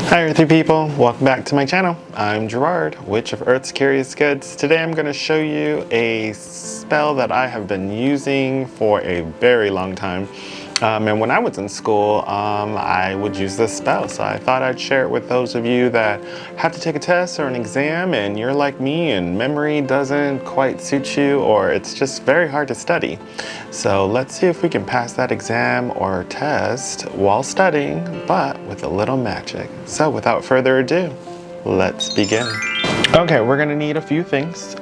Hi Earthy people, welcome back to my channel. I'm Gerard, Witch of Earth's Curious Goods. Today I'm going to show you a spell that I have been using for a very long time. And when I was in school, I would use this spell. So I thought I'd share it with those of you that have to take a test or an exam and you're like me and memory doesn't quite suit you, or it's just very hard to study. So let's see if we can pass that exam or test while studying, but with a little magic. So without further ado, let's begin. Okay, we're gonna need a few things.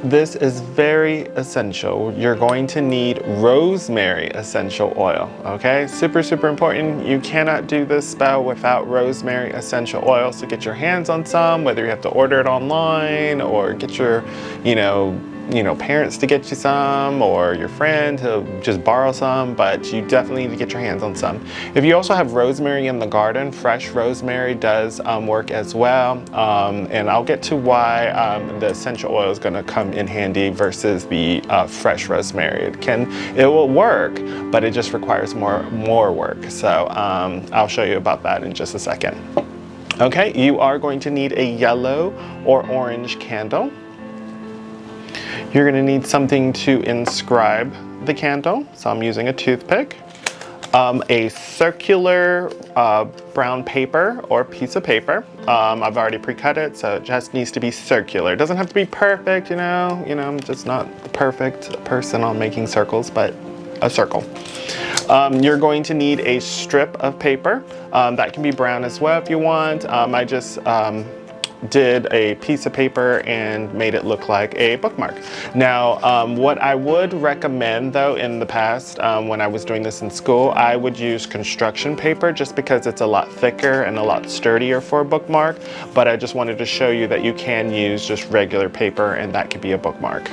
This is very essential. You're going to need rosemary essential oil, okay? Super, super important. You cannot do this spell without rosemary essential oil. So get your hands on some, whether you have to order it online or get your, parents to get you some, or your friend to just borrow some, but you definitely need to get your hands on some. If you also have rosemary in the garden, fresh rosemary does work as well. And I'll get to why the essential oil is gonna come in handy versus the fresh rosemary. It will work, but it just requires more work. So I'll show you about that in just a second. Okay, you are going to need a yellow or orange candle. You're going to need something to inscribe the candle, so I'm using a toothpick, a circular brown paper or piece of paper. I've already pre-cut it, so it just needs to be circular. It doesn't have to be perfect, I'm just not the perfect person on making circles, but a circle. You're going to need a strip of paper. That can be brown as well if you want. I just did a piece of paper and made it look like a bookmark. Now, what I would recommend though in the past, when I was doing this in school, I would use construction paper just because it's a lot thicker and a lot sturdier for a bookmark. But I just wanted to show you that you can use just regular paper and that could be a bookmark.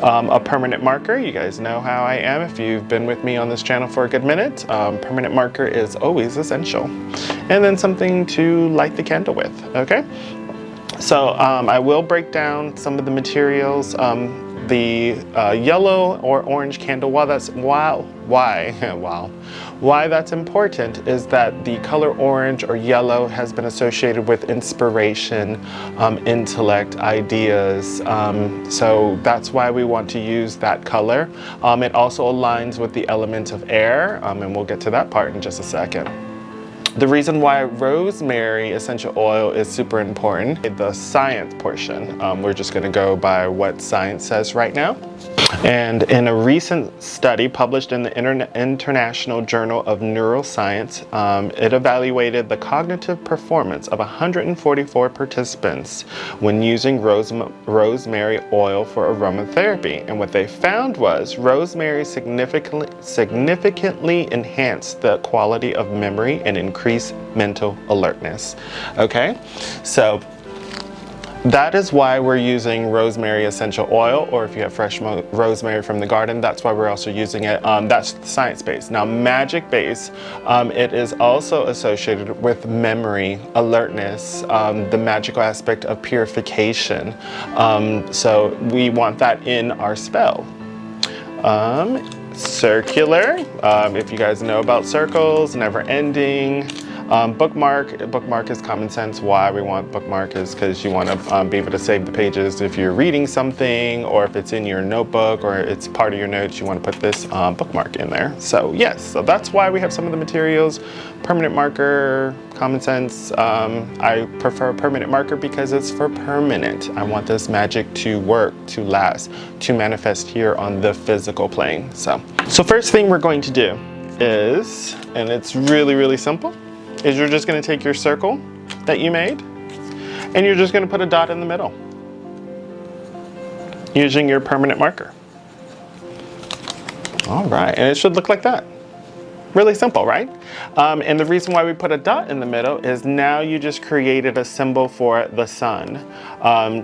A permanent marker, you guys know how I am if you've been with me on this channel for a good minute. Permanent marker is always essential. And then something to light the candle with, okay? So I will break down some of the materials. The yellow or orange candle, why that's important is that the color orange or yellow has been associated with inspiration, intellect, ideas. So that's why we want to use that color. It also aligns with the element of air, and we'll get to that part in just a second. The reason why rosemary essential oil is super important, the science portion, we're just gonna go by what science says right now. And in a recent study published in the International Journal of Neuroscience, it evaluated the cognitive performance of 144 participants when using rosemary oil for aromatherapy. And what they found was rosemary significantly enhanced the quality of memory and increased mental alertness. Okay, so that is why we're using rosemary essential oil, or if you have fresh rosemary from the garden, that's why we're also using it. That's science-based. Now, magic-based, it is also associated with memory, alertness, the magical aspect of purification. So we want that in our spell. Circular, if you guys know about circles, never ending. Bookmark is common sense. Why we want bookmark is because you want to be able to save the pages if you're reading something, or if it's in your notebook or it's part of your notes, you want to put this bookmark in there. So yes, so that's why we have some of the materials. Permanent marker, common sense. I prefer permanent marker because it's for permanent. I want this magic to work, to last, to manifest here on the physical plane. So first thing we're going to do is, and it's really, really simple, is you're just going to take your circle that you made and you're just going to put a dot in the middle using your permanent marker. All right, and it should look like that. Really simple, right? And the reason why we put a dot in the middle is now you just created a symbol for the sun,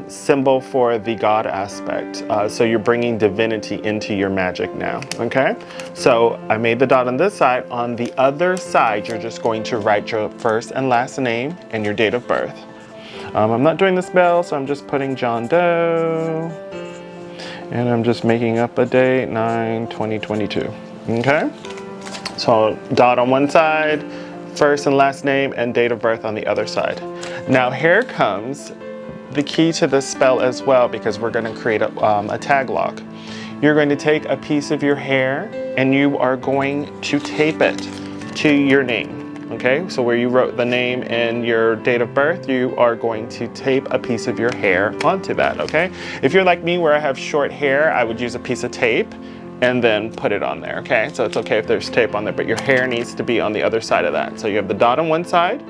symbol for the God aspect. So you're bringing divinity into your magic now, okay? So I made the dot on this side. On the other side, you're just going to write your first and last name and your date of birth. I'm not doing the spell, so I'm just putting John Doe. And I'm just making up a date, 9/20/22, okay? So dot on one side, first and last name, and date of birth on the other side. Now here comes the key to this spell as well, because we're going to create a tag lock. You're going to take a piece of your hair and you are going to tape it to your name. Okay, so where you wrote the name and your date of birth, you are going to tape a piece of your hair onto that, okay? If you're like me where I have short hair, I would use a piece of tape and then put it on there, okay? So it's okay if there's tape on there, but your hair needs to be on the other side of that. So you have the dot on one side,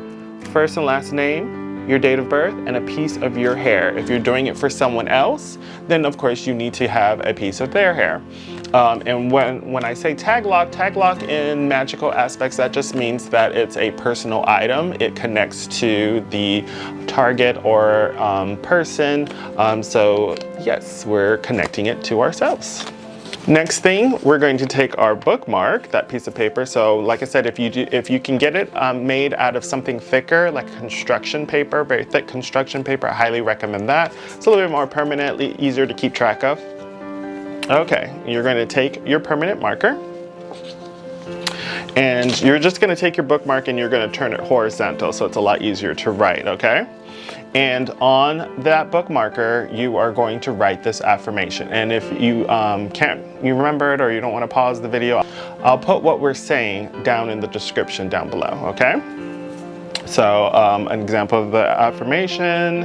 first and last name, your date of birth, and a piece of your hair. If you're doing it for someone else, then of course you need to have a piece of their hair. And when I say tag lock in magical aspects, that just means that it's a personal item. It connects to the target or person. So yes, we're connecting it to ourselves. Next thing, we're going to take our bookmark, that piece of paper. So like I said, if you can get it made out of something thicker, like construction paper, very thick construction paper, I highly recommend that. It's a little bit more permanently easier to keep track of. Okay, you're going to take your permanent marker and you're just going to take your bookmark and you're going to turn it horizontal so it's a lot easier to write, okay? And on that bookmarker, you are going to write this affirmation. And if you you remember it or you don't want to pause the video, I'll put what we're saying down in the description down below, okay? So an example of the affirmation,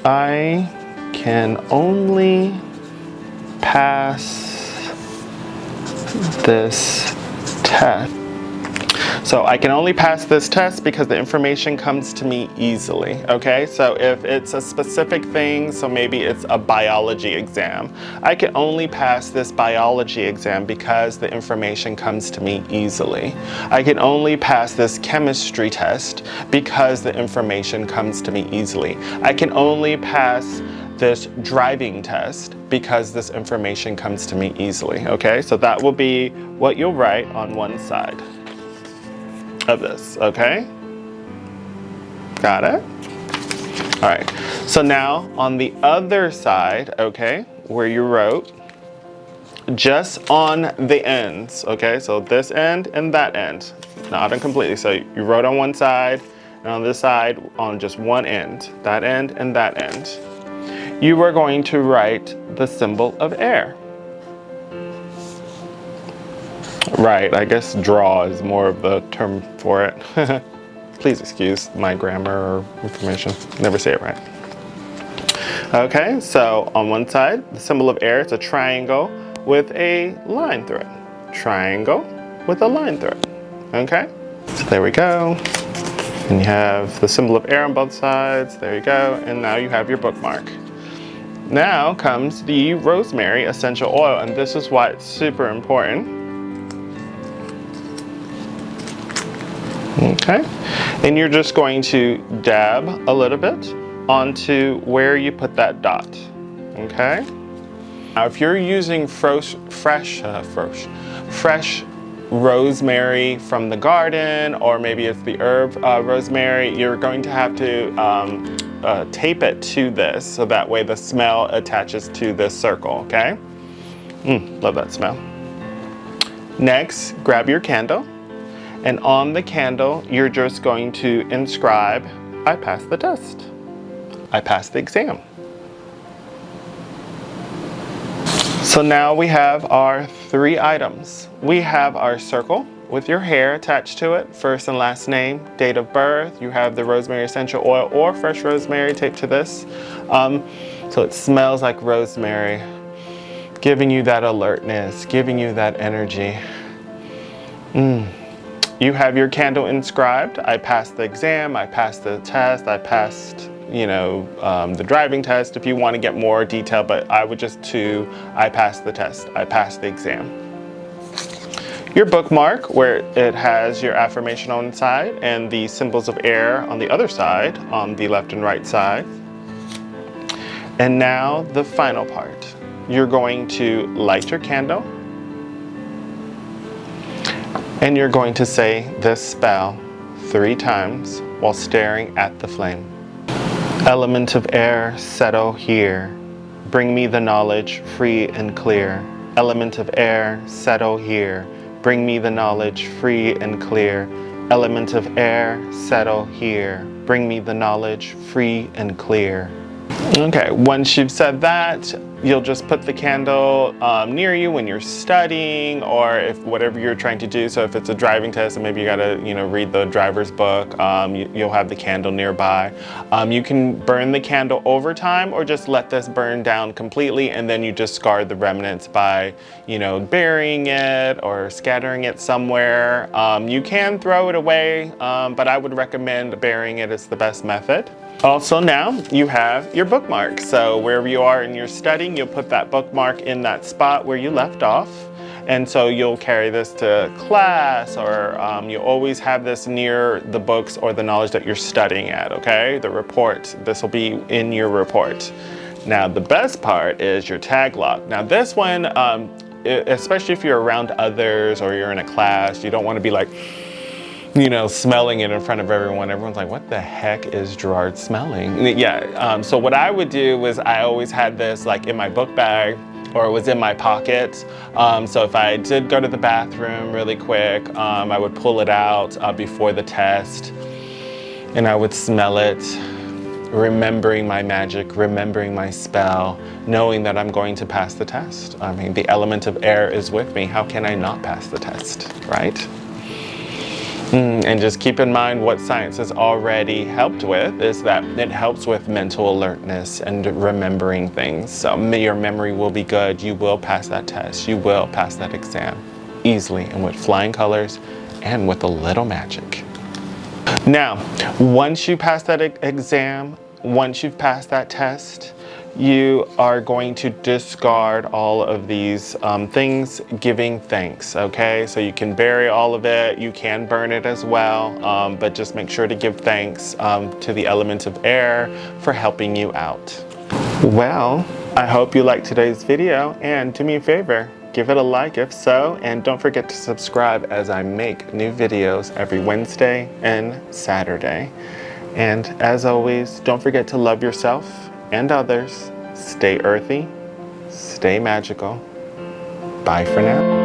I can only pass this test. So I can only pass this test because the information comes to me easily, okay? So if it's a specific thing, so maybe it's a biology exam, I can only pass this biology exam because the information comes to me easily. I can only pass this chemistry test because the information comes to me easily. I can only pass this driving test because this information comes to me easily, okay? So that will be what you'll write on one side of this, okay? Got it? All right, so now on the other side, okay, where you wrote, just on the ends, okay? So this end and that end, not completely. So you wrote on one side, and on this side, on just one end, that end and that end. You are going to write the symbol of air. Right, I guess draw is more of the term for it. Please excuse my grammar or information. Never say it right. Okay, so on one side, the symbol of air, it's a triangle with a line through it. Triangle with a line through it. Okay, so there we go. And you have the symbol of air on both sides. There you go. And now you have your bookmark. Now comes the rosemary essential oil, and this is why it's super important. Okay, and you're just going to dab a little bit onto where you put that dot, okay? Now if you're using fresh rosemary from the garden, or maybe it's the herb rosemary, you're going to have to tape it to this so that way the smell attaches to this circle, okay? Love that smell. Next, grab your candle. And on the candle, you're just going to inscribe, I passed the test. I passed the exam. So now we have our 3 items. We have our circle with your hair attached to it, first and last name, date of birth. You have the rosemary essential oil or fresh rosemary taped to this. So it smells like rosemary, giving you that alertness, giving you that energy. You have your candle inscribed, I passed the exam, I passed the test, I passed, the driving test if you want to get more detail, but I would just do, I passed the test, I passed the exam. Your bookmark, where it has your affirmation on the side and the symbols of air on the other side, on the left and right side. And now the final part. You're going to light your candle, and you're going to say this spell 3 times while staring at the flame. Element of air, settle here. Bring me the knowledge, free and clear. Element of air, settle here. Bring me the knowledge, free and clear. Element of air, settle here. Bring me the knowledge, free and clear. Okay, once you've said that, you'll just put the candle near you when you're studying, or if whatever you're trying to do. So if it's a driving test and maybe you gotta, read the driver's book, you'll have the candle nearby. You can burn the candle over time, or just let this burn down completely, and then you discard the remnants by, burying it or scattering it somewhere. You can throw it away, but I would recommend burying it as the best method. Also, now you have your bookmark. So wherever you are in your studying, you'll put that bookmark in that spot where you left off. And so you'll carry this to class, or you always have this near the books or the knowledge that you're studying at, okay? The report, this will be in your report. Now, the best part is your tag log. Now this one, especially if you're around others or you're in a class, you don't want to be like, smelling it in front of everyone. Everyone's like, what the heck is Gerard smelling? Yeah, so what I would do was I always had this like in my book bag, or it was in my pocket. So if I did go to the bathroom really quick, I would pull it out before the test, and I would smell it, remembering my magic, remembering my spell, knowing that I'm going to pass the test. I mean, the element of air is with me. How can I not pass the test, right? And just keep in mind what science has already helped with is that it helps with mental alertness and remembering things. So your memory will be good. You will pass that test. You will pass that exam easily and with flying colors and with a little magic. Now, once you pass that exam, once you've passed that test, you are going to discard all of these things, giving thanks, okay? So you can bury all of it, you can burn it as well, but just make sure to give thanks to the element of air for helping you out. Well, I hope you liked today's video, and do me a favor, give it a like if so, and don't forget to subscribe as I make new videos every Wednesday and Saturday. And as always, don't forget to love yourself and others. Stay earthy, stay magical. Bye for now.